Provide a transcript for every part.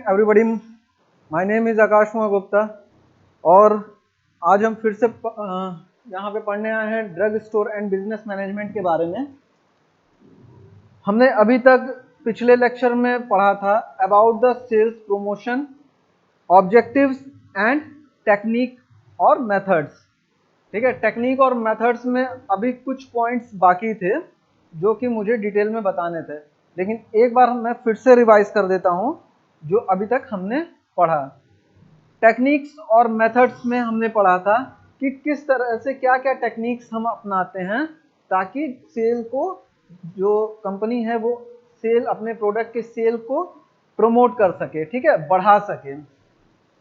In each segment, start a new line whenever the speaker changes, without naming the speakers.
everybody. My name is Akash Kumar Gupta और आज हम फिर से यहाँ पे पढ़ने आए हैं drug store and business management के बारे में। हमने अभी तक पिछले लेक्चर में पढ़ा था about the sales promotion, objectives and technique और मेथड्स। ठीक है, टेक्निक और मेथड्स में अभी कुछ पॉइंट्स बाकी थे जो कि मुझे डिटेल में बताने थे, लेकिन एक बार मैं फिर से रिवाइज कर देता हूं जो अभी तक हमने पढ़ा। टेक्निक्स और मेथड्स में हमने पढ़ा था कि किस तरह से क्या क्या टेक्निक्स हम अपनाते हैं ताकि सेल को, जो कंपनी है वो सेल, अपने प्रोडक्ट के सेल को प्रमोट कर सके, ठीक है, बढ़ा सके।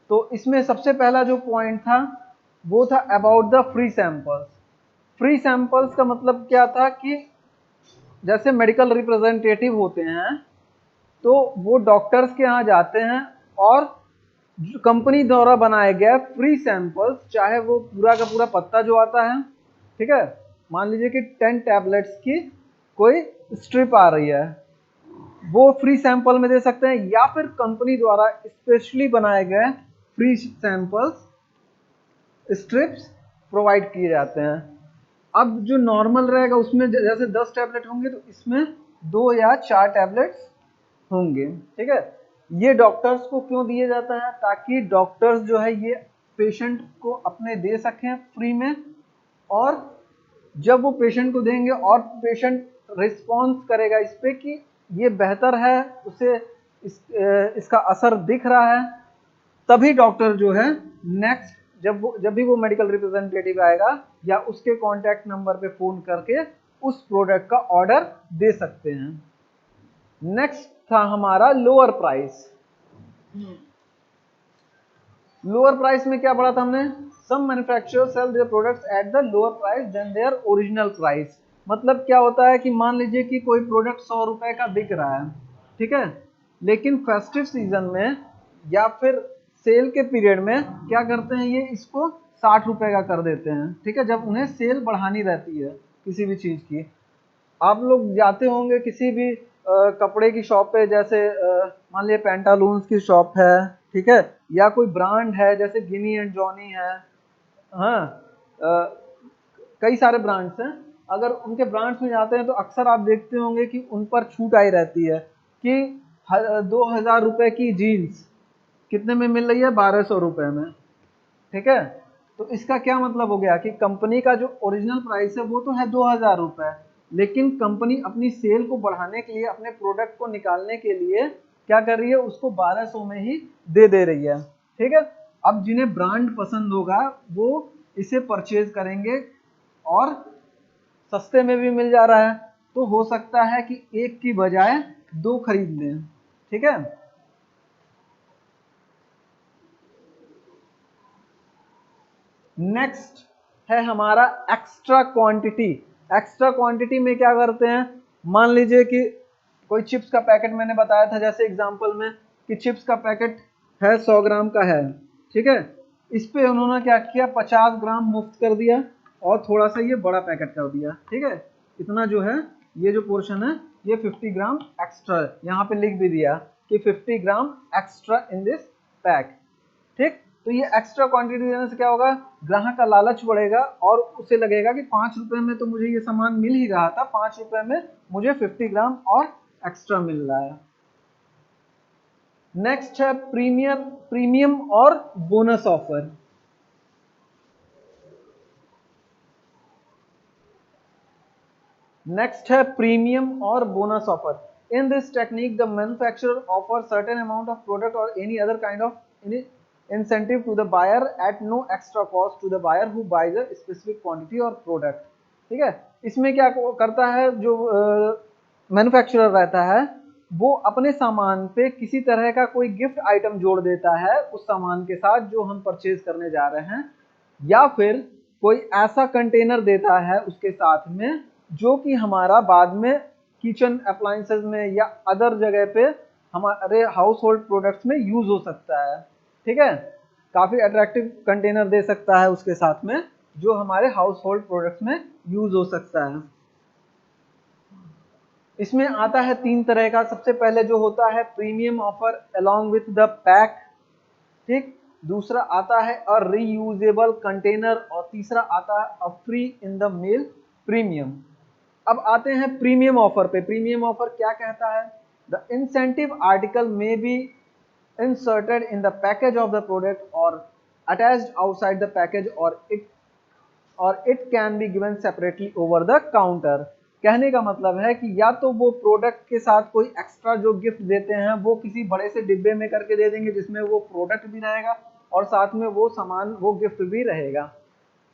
तो इसमें सबसे पहला जो पॉइंट था वो था about the free samples. Free samples का मतलब क्या था कि जैसे मेडिकल रिप्रेजेंटेटिव होते हैं तो वो डॉक्टर्स के यहाँ जाते हैं और कंपनी द्वारा बनाए गए फ्री सैंपल्स, चाहे वो पूरा का पूरा पत्ता जो आता है, ठीक है, मान लीजिए कि 10 टैबलेट्स की कोई स्ट्रिप आ रही है, वो फ्री सैंपल में दे सकते हैं, या फिर कंपनी द्वारा स्पेशली बनाए गए फ्री सैंपल्स स्ट्रिप्स प्रोवाइड किए जाते हैं। अब जो नॉर्मल रहेगा उसमें जैसे 10 टैबलेट होंगे तो इसमें 2 या 4 टैबलेट्स होंगे, ठीक है। ये डॉक्टर्स को क्यों दिए जाता है? ताकि डॉक्टर्स जो है ये पेशेंट को अपने दे सकें फ्री में, और जब वो पेशेंट को देंगे और पेशेंट रिस्पॉन्स करेगा इस पे कि ये बेहतर है, उसे इसका असर दिख रहा है, तभी डॉक्टर जो है नेक्स्ट जब भी वो मेडिकल रिप्रेजेंटेटिव आएगा या उसके कॉन्टैक्ट नंबर पे फोन करके उस प्रोडक्ट का ऑर्डर दे सकते हैं। नेक्स्ट था हमारा लोअर प्राइस। लोअर प्राइस में क्या पढ़ा था हमने? Some manufacturers sell their products at the lower price than their original price. मतलब क्या होता है कि मान लीजिए कि कोई प्रोडक्ट 100 रुपए का बिक रहा है, ठीक है, लेकिन फेस्टिव सीजन में या फिर सेल के पीरियड में क्या करते हैं, ये इसको 60 रुपए का कर देते हैं, ठीक है, जब उन्हें सेल बढ़ानी रहती है किसी भी चीज की। आप लोग जाते होंगे किसी भी कपड़े की शॉप पे, जैसे मान लीजिए पैंटालून्स की शॉप है, ठीक है, या कोई ब्रांड है जैसे गिनी एंड जॉनी है, हाँ, कई सारे ब्रांड्स हैं। अगर उनके ब्रांड्स में जाते हैं तो अक्सर आप देखते होंगे कि उन पर छूट आई रहती है कि 2000 रुपए की जीन्स कितने में मिल रही है? 1200 रुपए में, ठीक है। तो इसका क्या मतलब हो गया कि कंपनी का जो ओरिजिनल प्राइस है वो तो है 2000 रुपए, लेकिन कंपनी अपनी सेल को बढ़ाने के लिए, अपने प्रोडक्ट को निकालने के लिए क्या कर रही है, उसको 1200 में ही दे रही है, ठीक है। अब जिन्हें ब्रांड पसंद होगा वो इसे परचेज करेंगे और सस्ते में भी मिल जा रहा है, तो हो सकता है कि एक की बजाय 2 खरीद लें, ठीक है। नेक्स्ट है हमारा एक्स्ट्रा क्वांटिटी। एक्स्ट्रा क्वांटिटी में क्या करते हैं, मान लीजिए कि कोई चिप्स का पैकेट, मैंने बताया था जैसे एग्जांपल में कि चिप्स का पैकेट है 100 ग्राम का है, ठीक है, इस पे उन्होंने क्या किया, 50 ग्राम मुफ्त कर दिया और थोड़ा सा ये बड़ा पैकेट कर दिया, ठीक है। इतना जो है, ये जो पोर्शन है ये 50 ग्राम एक्स्ट्रा, यहाँ पे लिख भी दिया कि 50 ग्राम एक्स्ट्रा इन दिस पैक, ठीक। तो ये एक्स्ट्रा क्वांटिटी देने से क्या होगा, ग्राहक का लालच बढ़ेगा और उसे लगेगा कि 5 रुपए में तो मुझे ये सामान मिल ही रहा था, 5 रुपए में मुझे 50 ग्राम और एक्स्ट्रा मिल रहा है। नेक्स्ट है प्रीमियम और बोनस ऑफर। नेक्स्ट है प्रीमियम और bonus offer. In this technique the manufacturer offer certain amount of product और any other kind of incentive to the buyer at no extra cost to the buyer who buys a specific quantity or product, ठीक है। इसमें क्या करता है, जो manufacturer रहता है वो अपने सामान पे किसी तरह का कोई गिफ्ट आइटम जोड़ देता है उस सामान के साथ जो हम परचेज करने जा रहे हैं, या फिर कोई ऐसा कंटेनर देता है उसके साथ में जो कि हमारा बाद में किचन अप्लायंसेस में या अदर जगह पे हमारे हाउस होल्ड प्रोडक्ट्स में यूज हो सकता है, ठीक है। काफी अट्रैक्टिव कंटेनर दे सकता है उसके साथ में जो हमारे हाउस होल्ड प्रोडक्ट्स में यूज हो सकता है। इसमें आता है 3 तरह का। सबसे पहले जो होता है premium offer along with the pack, ठीक। दूसरा आता है अ रीयूजेबल कंटेनर और तीसरा आता है a free in the mail premium. अब आते हैं प्रीमियम ऑफर पे। प्रीमियम ऑफर क्या कहता है? द इंसेंटिव आर्टिकल में be inserted in the package of the product or attached outside the package or it can be given separately over the counter। कहने का मतलब है कि या तो वो प्रोडक्ट के साथ कोई एक्स्ट्रा जो गिफ्ट देते हैं वो किसी बड़े से डिब्बे में करके दे देंगे जिसमें वो प्रोडक्ट भी रहेगा और साथ में वो सामान वो गिफ्ट भी रहेगा।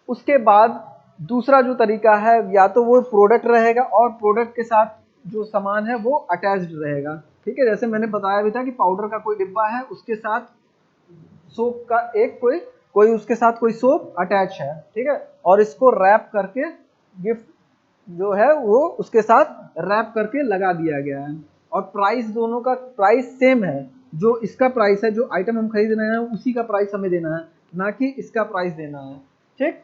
उसके बाद दूसरा जो तरीका है, या तो वो प्रोडक्ट रहेगा और प्रोडक्ट के साथ जो सामान है वो अटैच्ड रहेगा, ठीक है। जैसे मैंने बताया भी था कि पाउडर का कोई डिब्बा है, उसके साथ सोप का एक कोई कोई उसके साथ कोई सोप अटैच है, ठीक है, और इसको रैप करके गिफ्ट जो है वो उसके साथ रैप करके लगा दिया गया है। और प्राइस, दोनों का प्राइस सेम है। जो इसका प्राइस है, जो आइटम हम खरीद रहे हैं उसी का प्राइस हमें देना है, ना कि इसका प्राइस देना है, ठीक।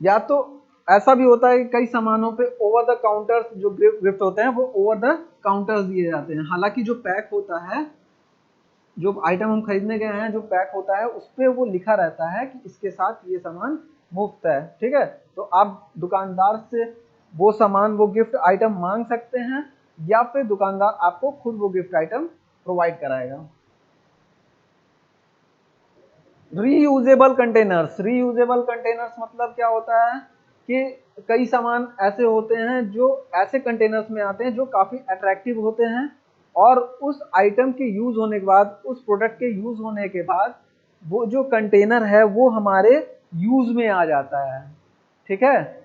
या तो ऐसा भी होता है कि कई सामानों पे ओवर द काउंटर जो गिफ्ट होते हैं वो ओवर द काउंटर दिए जाते हैं। हालांकि जो पैक होता है, जो आइटम हम खरीदने गए हैं, जो पैक होता है उस पर वो लिखा रहता है कि इसके साथ ये सामान मुफ्त है, ठीक है। तो आप दुकानदार से वो सामान, वो गिफ्ट आइटम मांग सकते हैं या फिर दुकानदार आपको खुद वो गिफ्ट आइटम प्रोवाइड कराएगा। Reusable containers. रीयूजेबल कंटेनर्स मतलब क्या होता है कि कई सामान ऐसे होते हैं जो ऐसे कंटेनर्स में आते हैं जो काफ़ी अट्रैक्टिव होते हैं और उस आइटम के यूज़ होने के बाद, उस प्रोडक्ट के यूज़ होने के बाद वो जो कंटेनर है वो हमारे यूज़ में आ जाता है, ठीक है।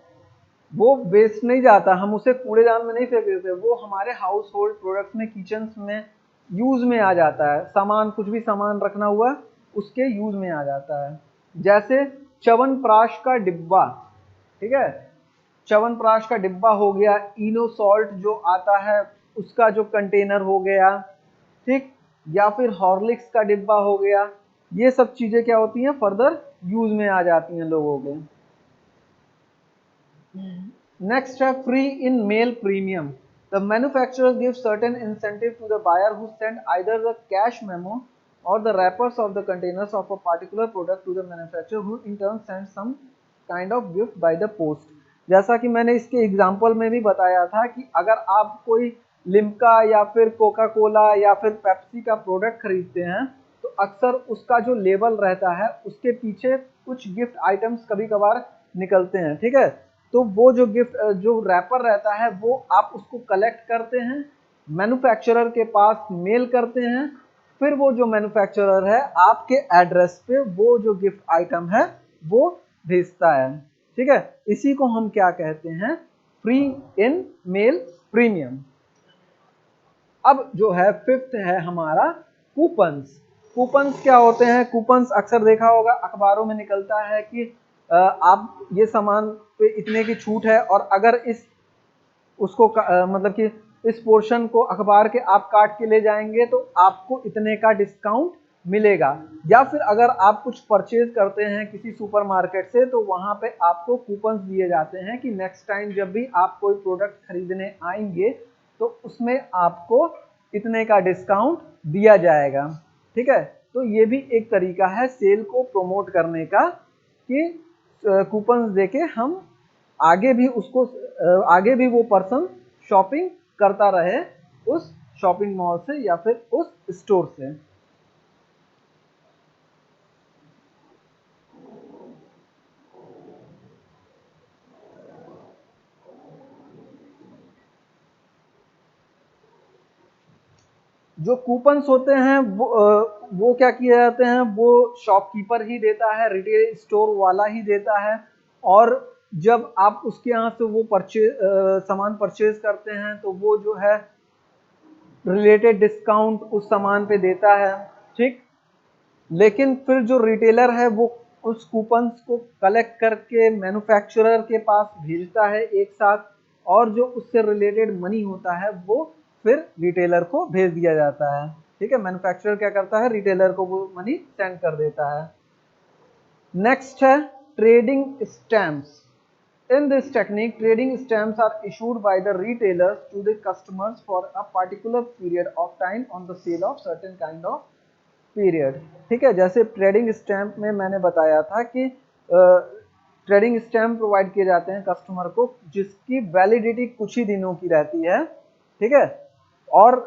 वो वेस्ट नहीं जाता, हम उसे कूड़ेदान में नहीं फेंक देते, वो हमारे हाउस होल्ड प्रोडक्ट्स में, किचन में यूज में आ जाता है। सामान, कुछ भी सामान रखना हुआ उसके यूज में आ जाता है। जैसे च्यवनप्राश का डिब्बा, ठीक है, च्यवनप्राश का डिब्बा हो गया, इनो सॉल्ट जो आता है उसका जो कंटेनर हो गया, ठीक, या फिर हॉर्लिक्स का डिब्बा हो गया। ये सब चीजें क्या होती हैं, फर्दर यूज में आ जाती हैं लोगों के। Next है free in mail premium. The manufacturer gives certain incentive to the buyer who send either the cash memo or the wrappers of the containers of a particular product to the manufacturer who in turn sends some kind of gift by the post। जैसा कि मैंने इसके example में भी बताया था कि अगर आप कोई लिम्का या फिर कोका कोला या फिर पेप्सी का प्रोडक्ट खरीदते हैं तो अक्सर उसका जो लेबल रहता है उसके पीछे कुछ गिफ्ट आइटम्स कभी कभार निकलते हैं, ठीक है। तो वो जो गिफ्ट, जो रैपर रहता है वो आप उसको कलेक्ट करते हैं, मैन्युफैक्चरर के पास मेल करते हैं, फिर वो जो मैन्युफैक्चरर है आपके एड्रेस पे वो जो गिफ्ट आइटम है वो भेजता है, ठीक है। इसी को हम क्या कहते हैं, फ्री इन मेल प्रीमियम। अब जो है फिफ्थ है हमारा कूपन्स। कूपन्स क्या होते हैं? कूपन्स अक्सर देखा होगा अखबारों में निकलता है कि आप ये सामान पे इतने की छूट है और अगर इस उसको मतलब कि इस पोर्शन को अखबार के आप काट के ले जाएंगे तो आपको इतने का डिस्काउंट मिलेगा। या फिर अगर आप कुछ परचेज करते हैं किसी सुपरमार्केट से तो वहां पे आपको कूपन्स दिए जाते हैं कि नेक्स्ट टाइम जब भी आप कोई प्रोडक्ट खरीदने आएंगे तो उसमें आपको इतने का डिस्काउंट दिया जाएगा, ठीक है। तो ये भी एक तरीका है सेल को प्रमोट करने का कि कूपन्स देके हम आगे भी उसको आगे भी वो पर्सन शॉपिंग करता रहे उस शॉपिंग मॉल से या फिर उस स्टोर से। जो कूपन्स होते हैं वो क्या किए जाते हैं, वो शॉपकीपर ही देता है, रिटेल स्टोर वाला ही देता है। और जब आप उसके यहाँ से वो सामान परचेज करते हैं तो वो जो है रिलेटेड डिस्काउंट उस सामान पे देता है, ठीक। लेकिन फिर जो रिटेलर है वो उस कूपन्स को कलेक्ट करके मैन्युफैक्चरर के पास भेजता है एक साथ, और जो उससे रिलेटेड मनी होता है वो फिर रिटेलर को भेज दिया जाता है, ठीक है। मैन्युफैक्चरर क्या करता है, रिटेलर को वो मनी सेंड कर देता है। नेक्स्ट है trading stamps. In this technique, trading stamps are issued by the retailers to the customers for a particular period of time on the sale of certain kind of period. ठीक है, जैसे trading stamp में मैंने बताया था कि trading stamp provide किए जाते हैं कस्टमर को जिसकी वैलिडिटी कुछ ही दिनों की रहती है, ठीक है। और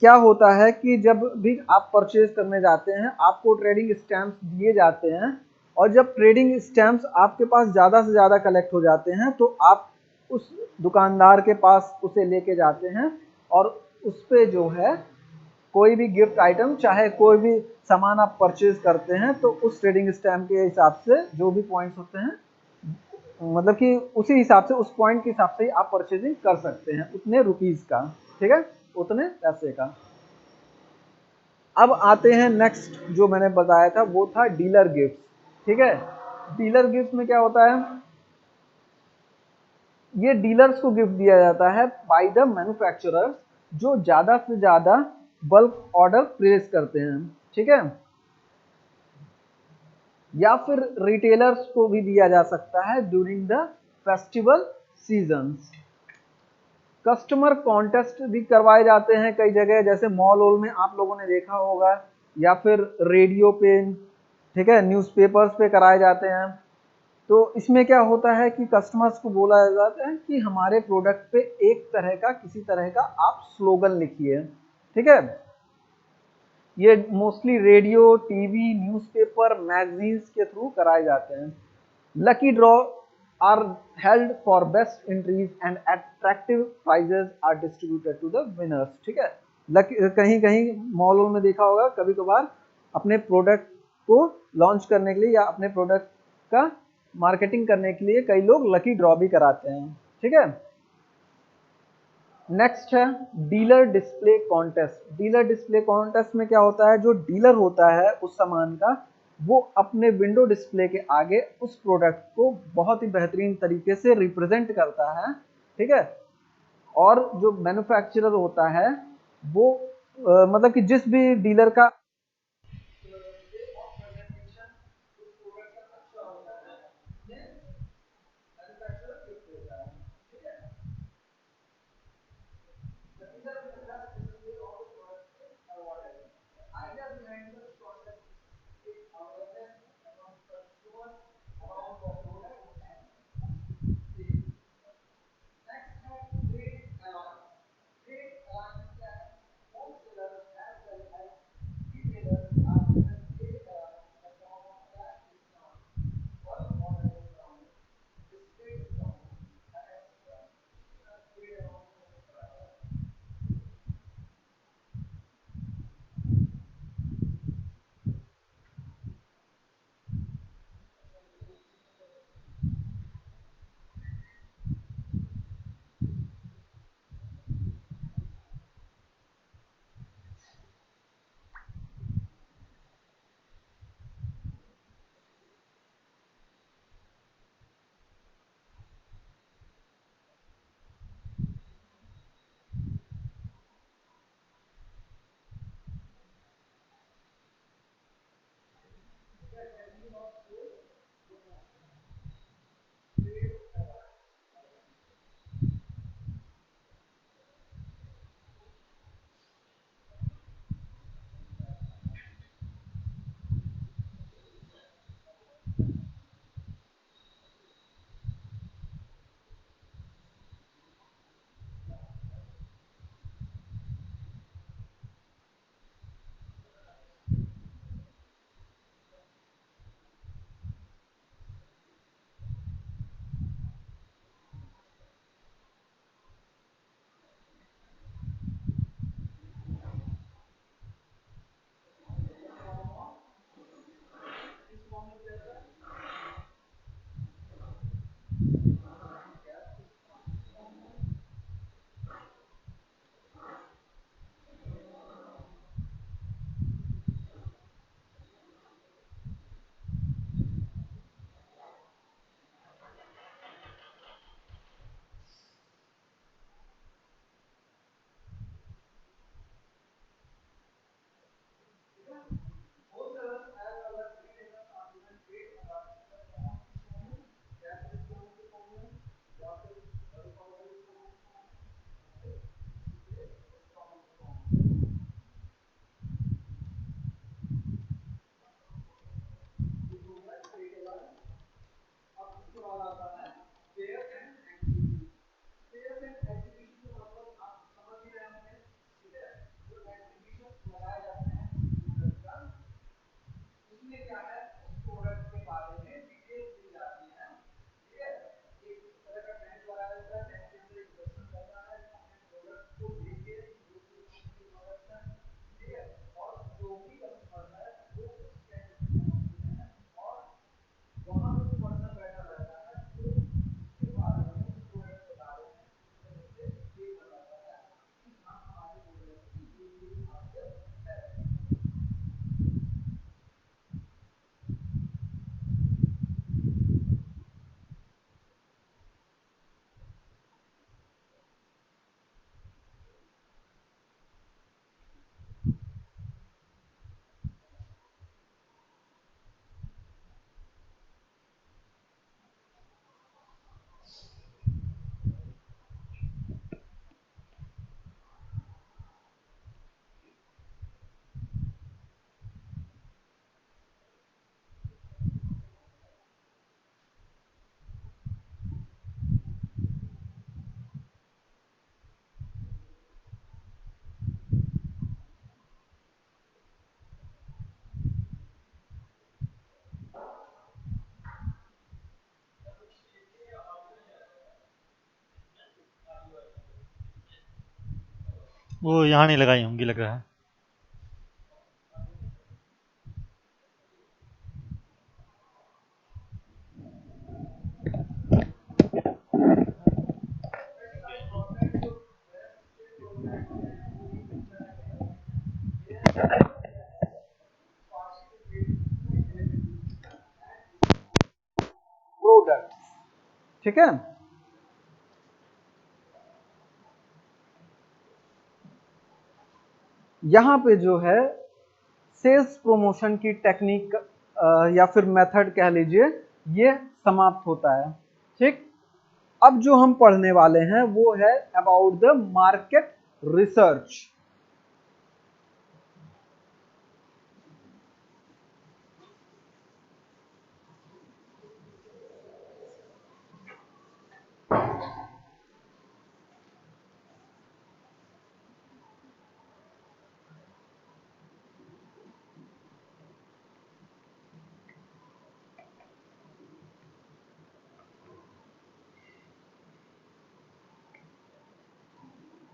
क्या होता है कि जब भी आप परचेज करने जाते हैं आपको ट्रेडिंग स्टैंप्स दिए जाते हैं, और जब ट्रेडिंग स्टैंप्स आपके पास ज़्यादा से ज़्यादा कलेक्ट हो जाते हैं तो आप उस दुकानदार के पास उसे लेके जाते हैं और उस पे जो है कोई भी गिफ्ट आइटम चाहे कोई भी सामान आप परचेज करते हैं तो उस ट्रेडिंग स्टैम्प के हिसाब से जो भी पॉइंट्स होते हैं, मतलब कि उसी हिसाब से उस पॉइंट के हिसाब से ही आप परचेजिंग कर सकते हैं उतने रुपीस का, ठीक है, उतने पैसे का। अब आते हैं नेक्स्ट, जो मैंने बताया था वो था डीलर गिफ्ट, ठीक है। डीलर गिफ्ट में क्या होता है, ये डीलर्स को गिफ्ट दिया जाता है बाय द मैन्युफैक्चरर्स जो ज्यादा से ज्यादा बल्क ऑर्डर प्लेस करते हैं, ठीक है। या फिर रिटेलर्स को भी दिया जा सकता है during the festival seasons. Customer contest भी करवाए जाते हैं कई जगह, जैसे मॉल वॉल में आप लोगों ने देखा होगा, या फिर रेडियो पे, ठीक है, न्यूज़पेपर्स पे कराए जाते हैं। तो इसमें क्या होता है कि कस्टमर्स को बोला जाता है कि हमारे प्रोडक्ट पे एक तरह का किसी तरह का आप स्लोगन लिखिए, ठीक है। ये mostly radio, TV, newspaper, magazines के थ्रू कराए जाते हैं। Lucky draw are held for best entries and attractive prizes are distributed to the winners, ठीक है। कहीं कहीं मॉलों में देखा होगा कभी कभार अपने प्रोडक्ट को लॉन्च करने के लिए या अपने प्रोडक्ट का मार्केटिंग करने के लिए कई लोग लकी ड्रॉ भी कराते हैं, ठीक है। नेक्स्ट है dealer display contest. Dealer display contest में क्या होता है, जो डीलर होता है उस सामान का वो अपने विंडो डिस्प्ले के आगे उस प्रोडक्ट को बहुत ही बेहतरीन तरीके से रिप्रेजेंट करता है, ठीक है। और जो मैन्युफैक्चरर होता है वो मतलब कि जिस भी डीलर का
वो यहाँ नहीं लगाई होंगी लग रहा है।
प्रोडक्ट, ठीक है। यहाँ पे जो है सेल्स प्रमोशन की टेक्निक या फिर मेथड कह लीजिए, ये समाप्त होता है। ठीक, अब जो हम पढ़ने वाले हैं वो है about the market research.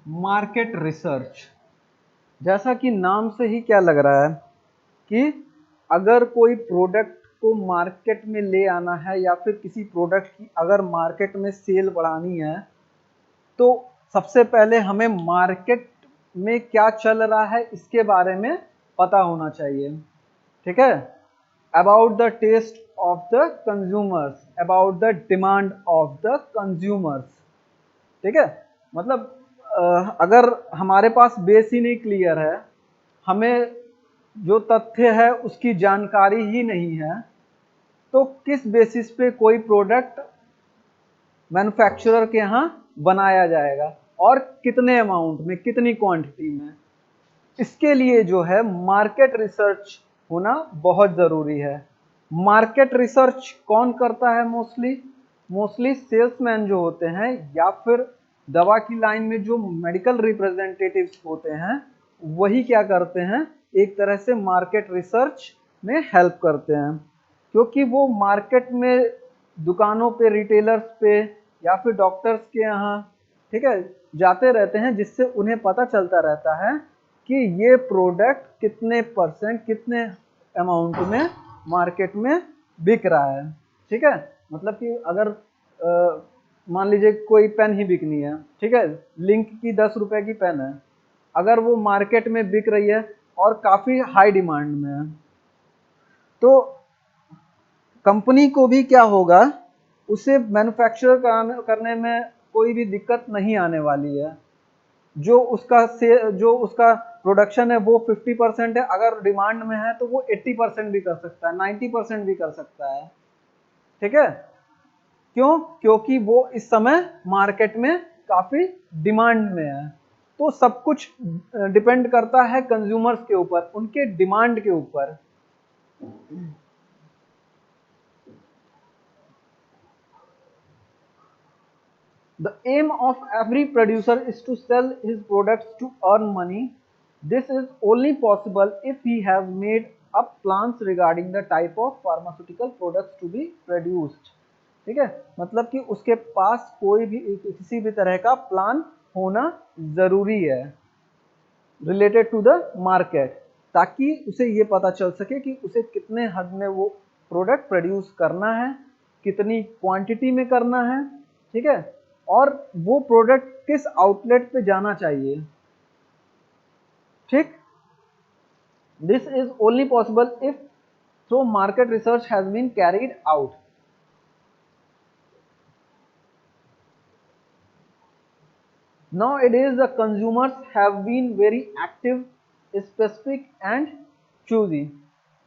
Market research, जैसा कि नाम से ही क्या लग रहा है कि अगर कोई प्रोडक्ट को मार्केट में ले आना है या फिर किसी प्रोडक्ट की अगर मार्केट में सेल बढ़ानी है, तो सबसे पहले हमें मार्केट में क्या चल रहा है इसके बारे में पता होना चाहिए। ठीक है, about the taste of the consumers, about the demand of the consumers. ठीक है, मतलब अगर हमारे पास बेस ही नहीं क्लियर है, हमें जो तथ्य है उसकी जानकारी ही नहीं है, तो किस बेसिस पे कोई प्रोडक्ट मैन्युफैक्चरर के यहाँ बनाया जाएगा और कितने अमाउंट में, कितनी क्वांटिटी में। इसके लिए जो है मार्केट रिसर्च होना बहुत ज़रूरी है। मार्केट रिसर्च कौन करता है? मोस्टली सेल्समैन जो होते हैं या फिर दवा की लाइन में जो मेडिकल रिप्रेजेंटेटिव्स होते हैं, वही क्या करते हैं, एक तरह से मार्केट रिसर्च में हेल्प करते हैं, क्योंकि वो मार्केट में दुकानों पे, रिटेलर्स पे या फिर डॉक्टर्स के यहाँ, ठीक है, जाते रहते हैं, जिससे उन्हें पता चलता रहता है कि ये प्रोडक्ट कितने परसेंट, कितने अमाउंट में मार्केट में बिक रहा है। ठीक है, मतलब कि अगर मान लीजिए कोई पेन ही बिकनी है, ठीक है, लिंक की 10 रुपए की पेन है, अगर वो मार्केट में बिक रही है और काफ़ी हाई डिमांड में है, तो कंपनी को भी क्या होगा, उसे मैन्युफैक्चर करने में कोई भी दिक्कत नहीं आने वाली है। जो उसका प्रोडक्शन है वो 50% है, अगर डिमांड में है तो वो 80% भी कर सकता है, 90% भी कर सकता है। ठीक है, क्यों? क्योंकि वो इस समय मार्केट में काफी डिमांड में है। तो सब कुछ डिपेंड करता है कंज्यूमर्स के ऊपर, उनके डिमांड के ऊपर। The aim of every producer is to sell his products to earn money. This is only possible if he has made up plans regarding the type of pharmaceutical products to be produced. ठीक है, मतलब कि उसके पास कोई भी किसी भी तरह का प्लान होना जरूरी है रिलेटेड टू द मार्केट, ताकि उसे ये पता चल सके कि उसे कितने हद में वो प्रोडक्ट प्रोड्यूस करना है, कितनी क्वांटिटी में करना है। ठीक है, और वो प्रोडक्ट किस आउटलेट पे जाना चाहिए। ठीक, this is only possible if through market research has been carried out. Nowadays, the consumers have been very active, specific and choosy.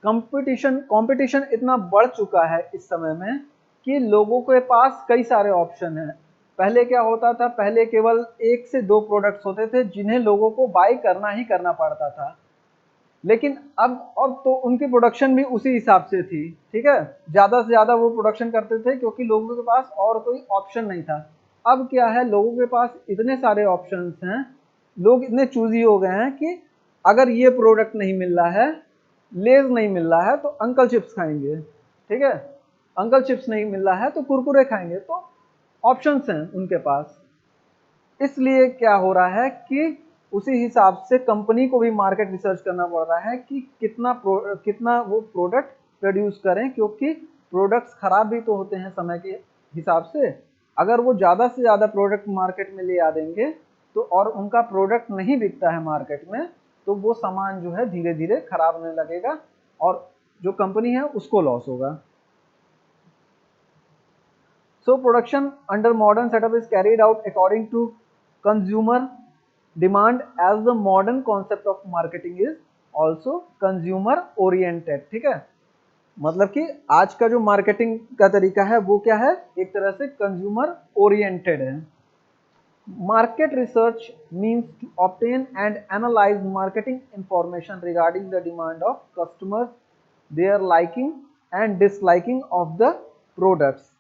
Competition इतना बढ़ चुका है इस समय में कि लोगों के पास कई सारे ऑप्शन हैं। पहले क्या होता था, पहले केवल 1 से 2 प्रोडक्ट्स होते थे जिन्हें लोगों को बाय करना ही करना पड़ता था, लेकिन अब तो उनकी प्रोडक्शन भी उसी हिसाब से थी। ठीक है, ज़्यादा से ज़्यादा वो प्रोडक्शन करते थे क्योंकि लोगों के पास और कोई ऑप्शन नहीं था। अब क्या है, लोगों के पास इतने सारे ऑप्शंस हैं, लोग इतने चूजी हो गए हैं कि अगर ये प्रोडक्ट नहीं मिल रहा है, लेज नहीं मिल रहा है तो अंकल चिप्स खाएंगे। ठीक है, अंकल चिप्स नहीं मिल रहा है तो कुरकुरे खाएंगे। तो ऑप्शंस हैं उनके पास, इसलिए क्या हो रहा है कि उसी हिसाब से कंपनी को भी मार्केट रिसर्च करना पड़ रहा है कि कितना वो प्रोडक्ट प्रोड्यूस करें, क्योंकि प्रोडक्ट्स खराब भी तो होते हैं समय के हिसाब से। अगर वो ज़्यादा से ज़्यादा प्रोडक्ट मार्केट में ले आ देंगे तो, और उनका प्रोडक्ट नहीं बिकता है मार्केट में, तो वो सामान जो है धीरे धीरे खराब होने लगेगा और जो कंपनी है उसको लॉस होगा। So production under modern setup is carried out according to consumer demand, as the modern concept of marketing is also consumer oriented। ठीक है, मतलब कि आज का जो मार्केटिंग का तरीका है वो क्या है, एक तरह से कंज्यूमर ओरिएंटेड है। Market research means to obtain and analyze marketing information regarding the demand of customers, their liking and disliking of the products।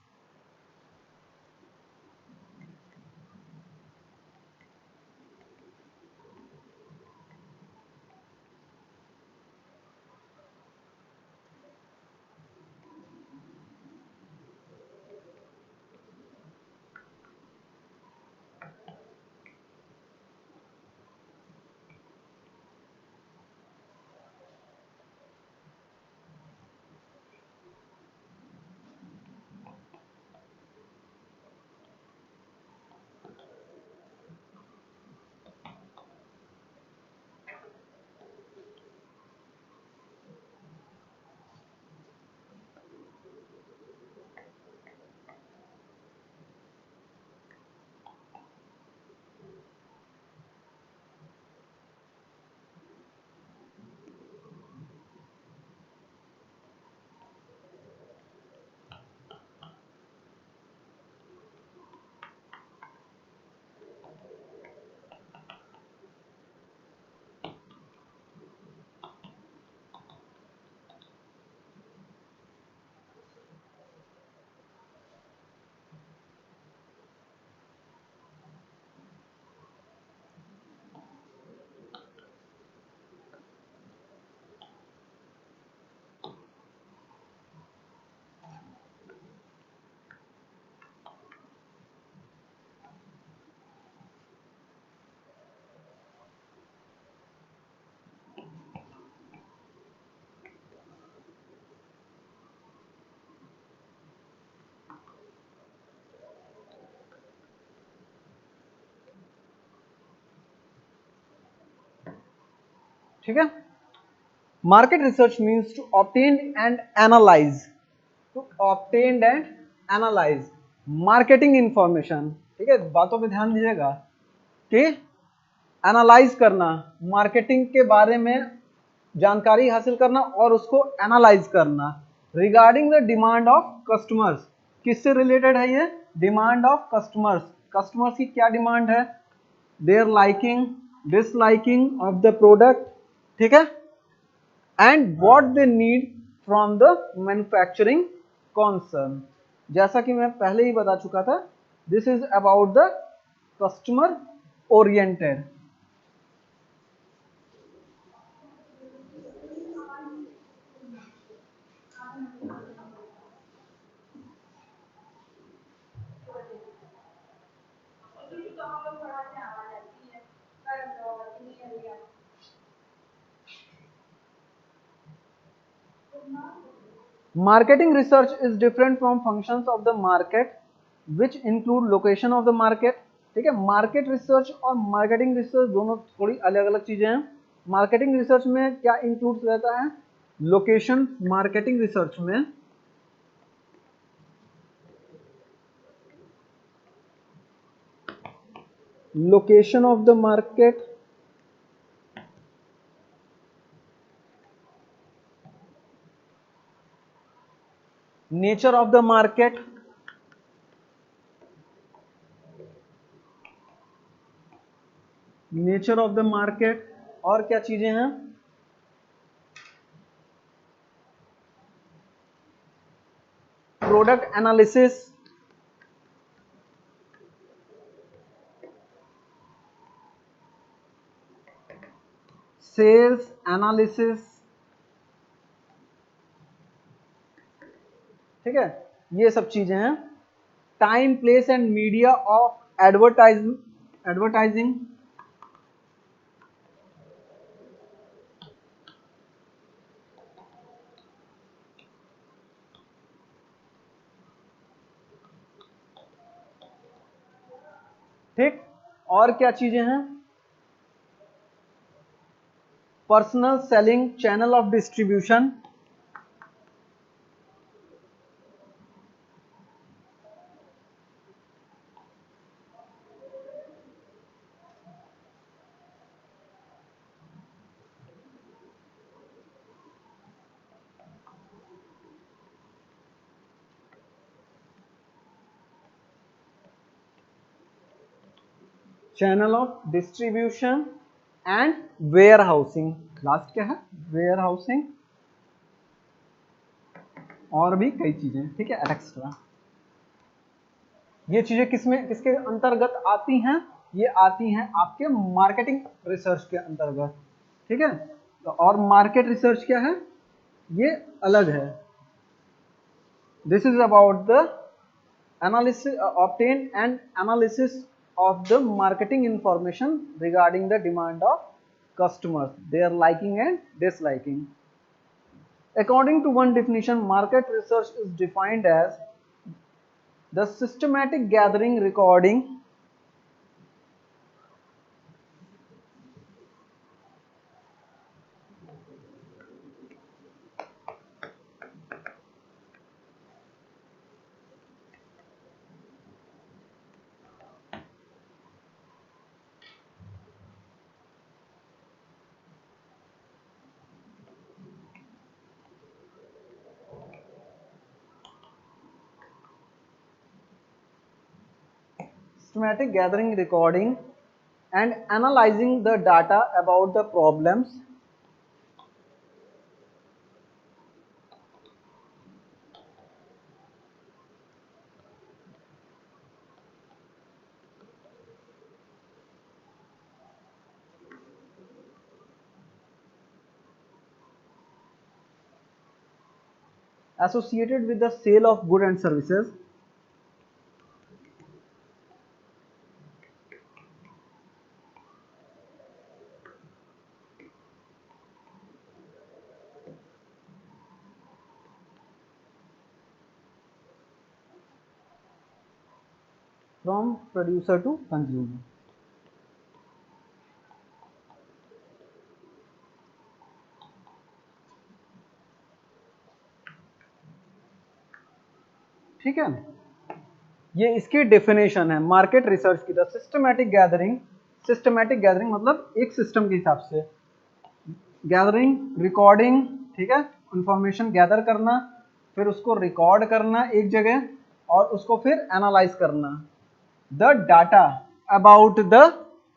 ठीक है, market research means to obtain and analyse, to obtain and analyse marketing information. ठीक है, बातों पे ध्यान दीजिएगा कि analyse करना, मार्केटिंग के बारे में जानकारी हासिल करना और उसको एनालाइज करना regarding the demand of customers. किससे रिलेटेड है ये, डिमांड ऑफ कस्टमर्स। कस्टमर्स की क्या डिमांड है, their liking disliking of the product. ठीक है, and what they need from the manufacturing concern. जैसा कि मैं पहले ही बता चुका था, this is about the customer oriented. Marketing research is different from functions of the market which include location of the market। ठीक है, मार्केट रिसर्च और मार्केटिंग रिसर्च दोनों थोड़ी अलग अलग चीजें हैं। मार्केटिंग रिसर्च में क्या इंक्लूड रहता है, लोकेशन। मार्केटिंग रिसर्च में location of the market, nature of the market, nature of the market, और क्या चीजें हैं, प्रोडक्ट एनालिसिस, सेल्स एनालिसिस। ठीक है, ये सब चीजें हैं। Time place and media of advertising, ठीक, और क्या चीजें हैं? Personal selling channel of distribution, channel of distribution and warehousing. Last क्या है? वेयर हाउसिंग, और भी कई चीजें, ठीक है, एक्स्ट्रा। ये चीजें किसमें, किसके अंतर्गत आती हैं? ये आती हैं आपके मार्केटिंग रिसर्च के अंतर्गत, ठीक है। तो और मार्केट रिसर्च क्या है? ये अलग है। This is about the analysis obtain and analysis of the marketing information regarding the demand of customers, their liking and disliking. According to one definition, market research is defined as the systematic gathering, recording, systematic gathering, recording and analyzing the data about the problems associated with the sale of goods and services. From producer to consumer. ठीक है, ये इसकी definition है market research की। The systematic gathering, systematic gathering मतलब एक system के हिसाब से, गैदरिंग, रिकॉर्डिंग, ठीक है, इंफॉर्मेशन गैदर करना, फिर उसको रिकॉर्ड करना एक जगह और उसको फिर एनालाइज करना। The data about the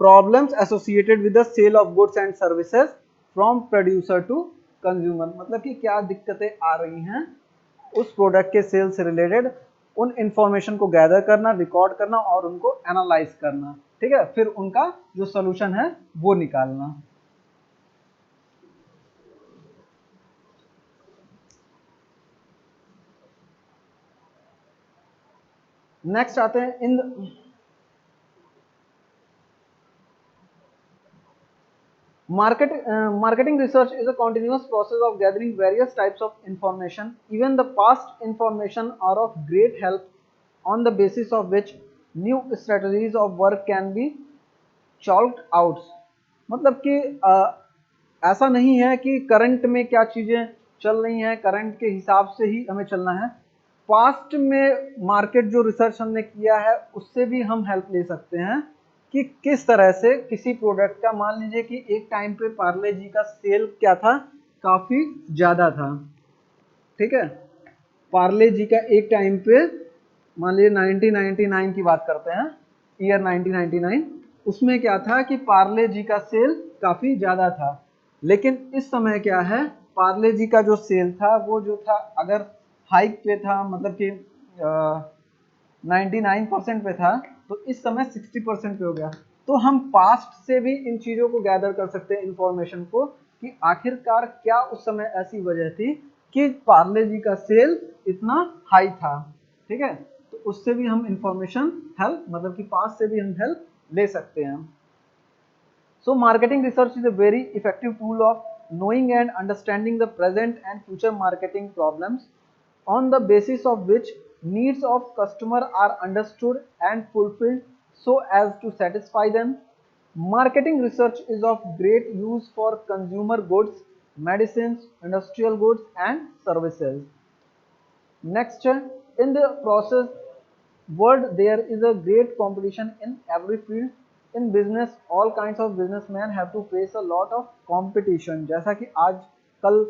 problems associated with the sale of goods and services from producer to consumer, मतलब कि क्या दिक्कतें आ रही हैं उस प्रोडक्ट के सेल से रिलेटेड, उन इंफॉर्मेशन को गैदर करना, रिकॉर्ड करना और उनको एनालाइज करना, ठीक है, फिर उनका जो सोल्यूशन है वो निकालना। नेक्स्ट आते हैं इन marketing research is a continuous process of gathering various types of information. Even the past information are of great help, on the basis of which new strategies of work can be chalked out. मतलब कि ऐसा नहीं है कि current में क्या चीज़ें चल रही हैं करंट के हिसाब से ही हमें चलना है। पास्ट में मार्केट जो रिसर्च हमने किया है उससे भी हम हेल्प ले सकते हैं कि किस तरह से किसी प्रोडक्ट का, मान लीजिए कि एक टाइम पे पार्ले जी का सेल क्या था, काफ़ी ज़्यादा था, ठीक है। पार्ले जी का एक टाइम पे, मान लीजिए 1999 की बात करते हैं, ईयर 1999, उसमें क्या था कि पार्ले जी का सेल काफ़ी ज़्यादा था। लेकिन इस समय क्या है, पार्ले जी का जो सेल था वो जो था अगर हाइक पे था, मतलब कि 99% पे था, तो इस समय 60% पे हो गया। तो हम पास्ट से भी इन चीज़ों को गैदर कर सकते हैं, इंफॉर्मेशन को, कि आखिरकार क्या उस समय ऐसी वजह थी कि पार्ले जी का सेल इतना हाई था, ठीक है। तो उससे भी हम इंफॉर्मेशन हेल्प, मतलब कि पास्ट से भी हम हेल्प ले सकते हैं। So marketing research is a very effective tool of knowing and understanding the present and future marketing problems, on the basis of which needs of customer are understood and fulfilled, so as to satisfy them. Marketing research is of great use for consumer goods, medicines, industrial goods and services. Next, in the process world there is a great competition in every field. In business all kinds of businessmen have to face a lot of competition. जैसा कि आज कल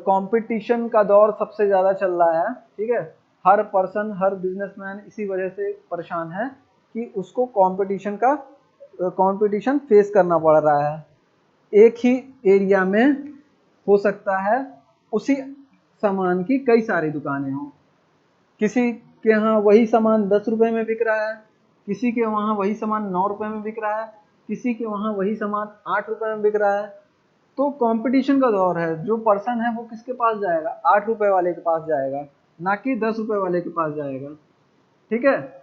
competition का दौर सबसे ज़्यादा चल रहा है, ठीक है। हर पर्सन, हर बिजनेसमैन इसी वजह से परेशान है कि उसको कंपटीशन फेस करना पड़ रहा है। एक ही एरिया में हो सकता है उसी सामान की कई सारी दुकानें हों। किसी के यहाँ वही सामान 10 रुपए में बिक रहा है, किसी के वहाँ वही सामान 9 रुपए में बिक रहा है, किसी के वहाँ वही सामान 8 रुपए में बिक रहा है। तो कंपटीशन का दौर है। जो पर्सन है वो किसके पास जाएगा? 8 रुपए वाले के पास जाएगा, ना कि 10 रुपए वाले के पास जाएगा, ठीक है।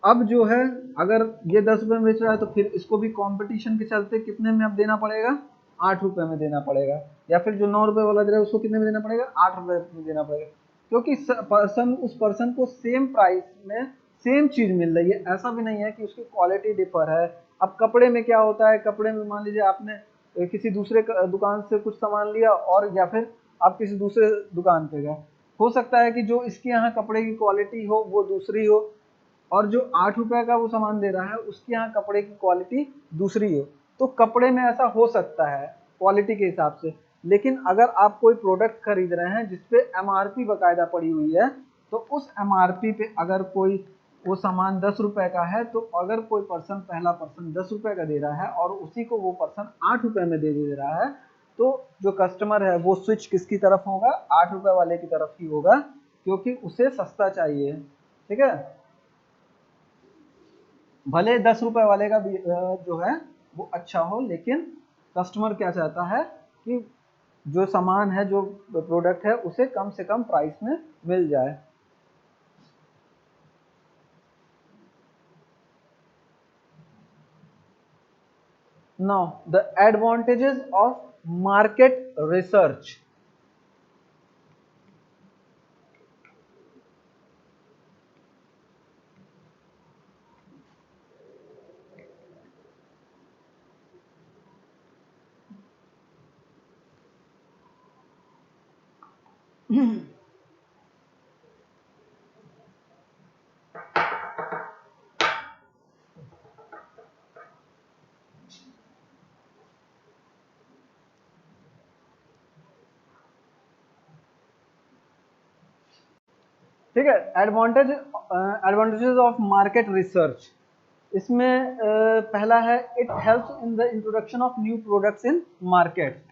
अब जो है अगर ये 10 रुपए में बेच रहा है तो फिर इसको भी कंपटीशन के चलते कितने में अब देना पड़ेगा? 8 रुपए में देना पड़ेगा। या फिर जो 9 रुपए वाला दे रहा है उसको कितने में देना पड़ेगा? 8 रुपए में देना पड़ेगा, क्योंकि उस पर्सन को सेम प्राइस में सेम चीज मिल रही है। ऐसा भी नहीं है कि उसकी क्वालिटी डिफर है। अब कपड़े में क्या होता है, कपड़े में मान लीजिए आपने किसी दूसरे दुकान से कुछ सामान लिया और या फिर आप किसी दूसरे दुकान पे गए, हो सकता है कि जो इसके यहाँ कपड़े की क्वालिटी हो वो दूसरी हो और जो 8 रुपए का वो सामान दे रहा है उसके यहाँ कपड़े की क्वालिटी दूसरी हो। तो कपड़े में ऐसा हो सकता है क्वालिटी के हिसाब से। लेकिन अगर आप कोई प्रोडक्ट खरीद रहे हैं जिसपे एमआरपी बकायदा पड़ी हुई है, तो उस एमआरपी पे अगर कोई वो सामान 10 रुपए का है, तो अगर कोई पर्सन, पहला पर्सन 10 रुपए का दे रहा है और उसी को वो पर्सन 8 रुपए में दे रहा है, तो जो कस्टमर है वो स्विच किसकी तरफ होगा? 8 रुपए वाले की तरफ ही होगा, क्योंकि उसे सस्ता चाहिए, ठीक है। भले 10 रुपए वाले का भी जो है वो अच्छा हो, लेकिन कस्टमर क्या चाहता है कि जो सामान है, जो प्रोडक्ट है, उसे कम से कम प्राइस में मिल जाए। Now, the advantages of market research. ठीक है, एडवांटेजेस ऑफ मार्केट रिसर्च। इसमें पहला है, it helps in the introduction of new products in market.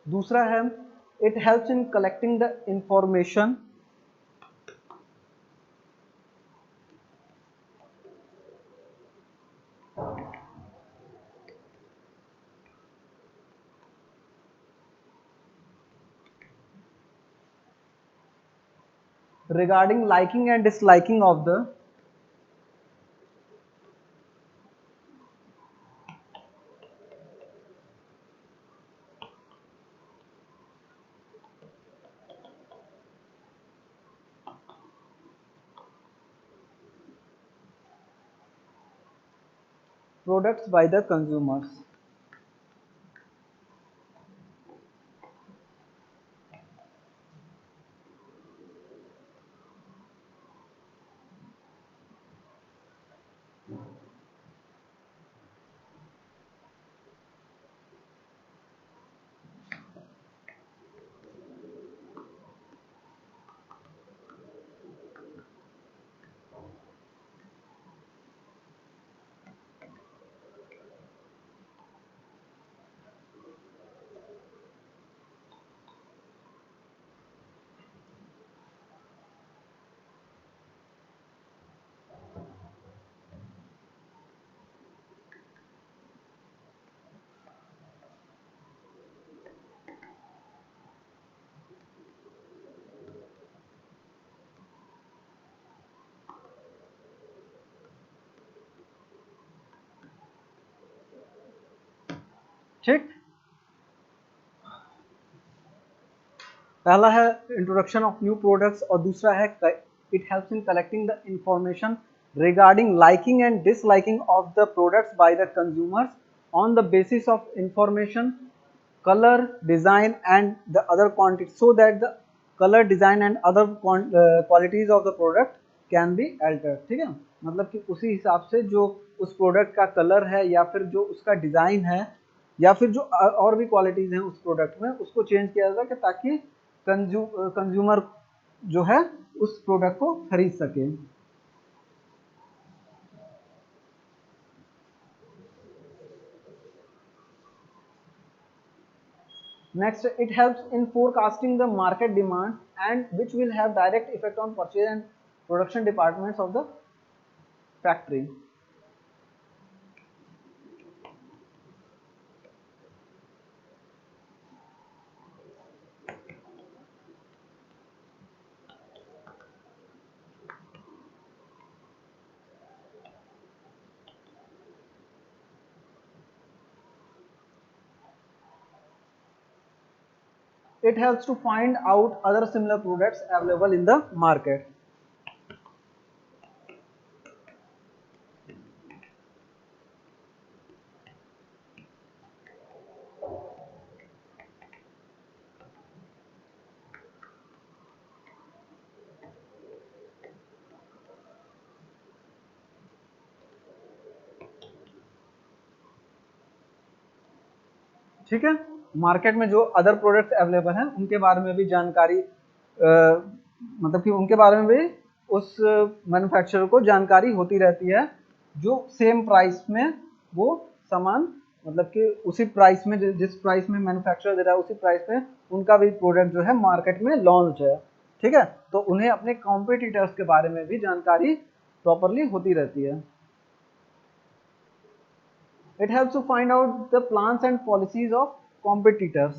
दूसरा है, it helps in collecting the information. regarding liking and disliking of the products by the consumers। ठीक, पहला है इंट्रोडक्शन ऑफ न्यू प्रोडक्ट्स और दूसरा है it helps in collecting the information regarding liking and disliking of the products by the consumers on the basis of information color design and the other quantities, so that the color design and other qualities of the product can be altered। ठीक है, मतलब कि उसी हिसाब से जो उस product का कलर है या फिर जो उसका डिज़ाइन है या फिर जो और भी क्वालिटीज़ हैं उस प्रोडक्ट में उसको चेंज किया जाता है ताकि कंज्यूमर जो है उस प्रोडक्ट को खरीद सके। Next, it helps in forecasting the market demand and which will have direct effect on purchase and production departments of the factory। It helps to find out other similar products available in the market। ठीक है, market में जो other products available हैं उनके बारे में भी जानकारी मतलब कि उनके बारे में भी उस मैन्युफैक्चरर को जानकारी होती रहती है जो सेम प्राइस में वो सामान मतलब कि उसी प्राइस में जिस प्राइस में मैन्युफैक्चरर दे रहा है उसी प्राइस में उनका भी प्रोडक्ट जो है मार्केट में लॉन्च है। ठीक है, तो उन्हें अपने कॉम्पिटिटर्स के बारे में भी जानकारी प्रॉपरली होती रहती है। It helps to find out the plans and policies of competitors।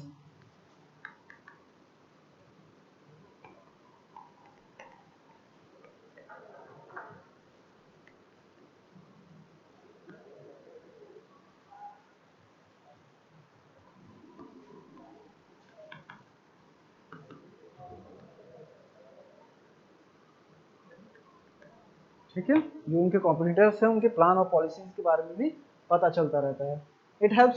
ठीक है, जो उनके कॉम्पिटिटर्स हैं उनके प्लान और पॉलिसीज के बारे में भी पता चलता रहता है। It helps